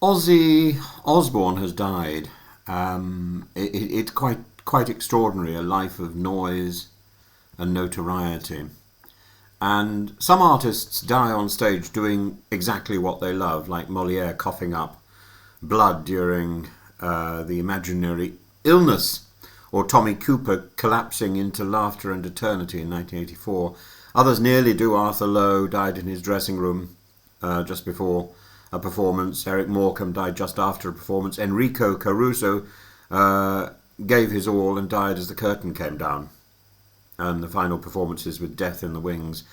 Ozzy Osbourne has died. It's quite extraordinary, a life of noise and notoriety. And some artists die on stage doing exactly what they love, like Moliere coughing up blood during the imaginary illness, or Tommy Cooper collapsing into laughter and eternity in 1984. Others nearly do. Arthur Lowe died in his dressing room just before a performance. Eric Morecambe died just after a performance. Enrico Caruso gave his all and died as the curtain came down. And the final performances with Death in the Wings.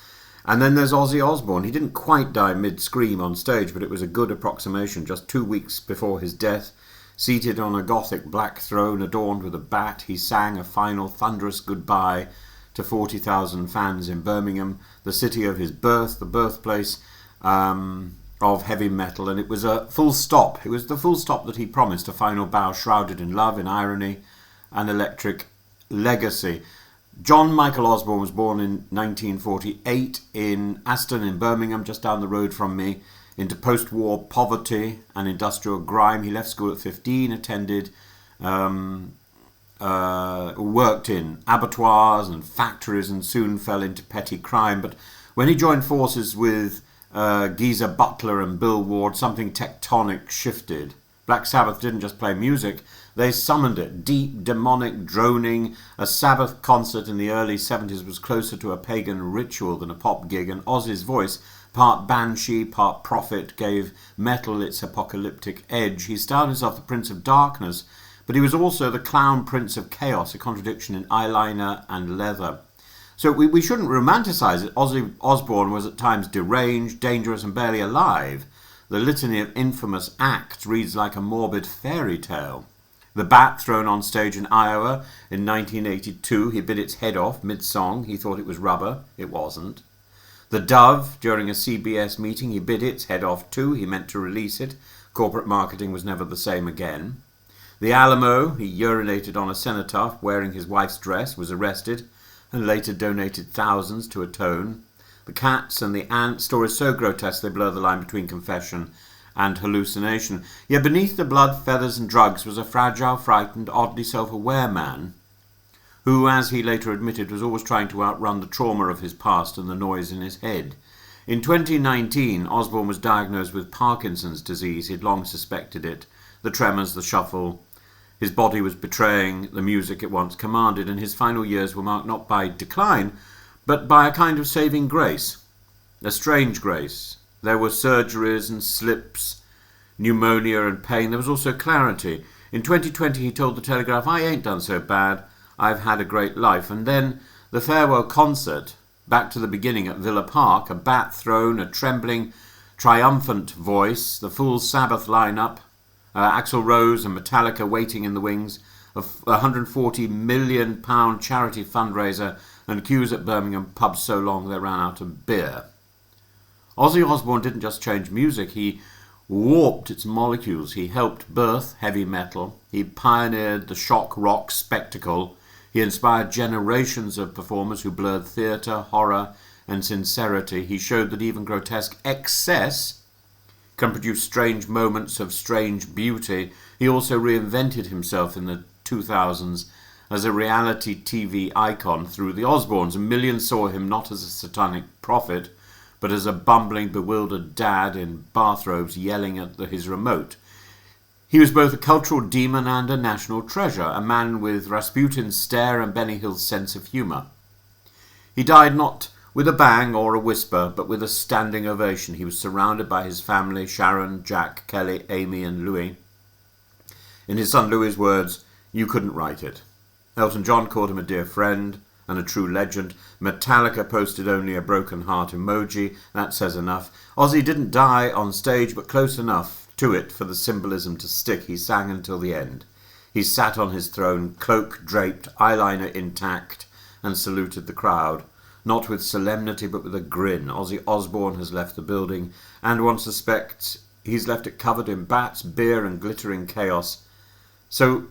And then there's Ozzy Osbourne. He didn't quite die mid-scream on stage, but it was a good approximation. Just 2 weeks before his death, seated on a gothic black throne adorned with a bat, he sang a final thunderous goodbye to 40,000 fans in Birmingham, the city of his birth, the birthplace of heavy metal. And it was a full stop. It was the full stop that he promised, a final bow shrouded in love, in irony, and electric legacy. John Michael Osbourne was born in 1948 in Aston in Birmingham, just down the road from me, into post-war poverty and industrial grime. He left school at 15, attended, worked in abattoirs and factories, and soon fell into petty crime. But when he joined forces with Geezer Butler and Bill Ward, something tectonic shifted. Black Sabbath didn't just play music, they summoned it. Deep, demonic, droning. A Sabbath concert in the early 70s was closer to a pagan ritual than a pop gig, and Ozzy's voice, part banshee, part prophet, gave metal its apocalyptic edge. He styled himself the Prince of Darkness, but he was also the clown Prince of Chaos, a contradiction in eyeliner and leather. So we shouldn't romanticize it. Ozzy Osbourne was at times deranged, dangerous, and barely alive. The litany of infamous acts reads like a morbid fairy tale. The bat thrown on stage in Iowa in 1982, he bit its head off mid-song. He thought it was rubber. It wasn't. The dove, during a CBS meeting, he bit its head off too. He meant to release it. Corporate marketing was never the same again. The Alamo, he urinated on a cenotaph wearing his wife's dress, was arrested and later donated thousands to atone. The cats and the ants, stories so grotesque they blur the line between confession and hallucination. Yet beneath the blood, feathers and drugs was a fragile, frightened, oddly self-aware man who, as he later admitted, was always trying to outrun the trauma of his past and the noise in his head. In 2019, Osbourne was diagnosed with Parkinson's disease. He'd long suspected it. The tremors, the shuffle. His body was betraying the music it once commanded, and his final years were marked not by decline, but by a kind of saving grace. A strange grace. There were surgeries and slips, pneumonia and pain. There was also clarity. In 2020, he told the Telegraph, "I ain't done so bad. I've had a great life." And then the farewell concert, back to the beginning at Villa Park, a bat thrown, a trembling, triumphant voice, the full Sabbath lineup, Axl Rose and Metallica waiting in the wings, a £140 million charity fundraiser, and queues at Birmingham pubs so long they ran out of beer. Ozzy Osbourne didn't just change music, he warped its molecules. He helped birth heavy metal. He pioneered the shock rock spectacle. He inspired generations of performers who blurred theatre, horror, and sincerity. He showed that even grotesque excess can produce strange moments of strange beauty. He also reinvented himself in the 2000s as a reality TV icon through the Osbournes, and millions saw him not as a satanic prophet, but as a bumbling, bewildered dad in bathrobes yelling at his remote. He was both a cultural demon and a national treasure, a man with Rasputin's stare and Benny Hill's sense of humour. He died not with a bang or a whisper, but with a standing ovation. He was surrounded by his family, Sharon, Jack, Kelly, Amy and Louis. In his son Louis's words, "You couldn't write it." Elton John called him a dear friend and a true legend. Metallica posted only a broken heart emoji. That says enough. Ozzy didn't die on stage, but close enough to it for the symbolism to stick. He sang until the end. He sat on his throne, cloak draped, eyeliner intact, and saluted the crowd. Not with solemnity, but with a grin. Ozzy Osbourne has left the building, and one suspects he's left it covered in bats, beer, and glittering chaos. So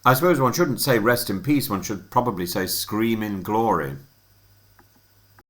I suppose one shouldn't say rest in peace, one should probably say scream in glory.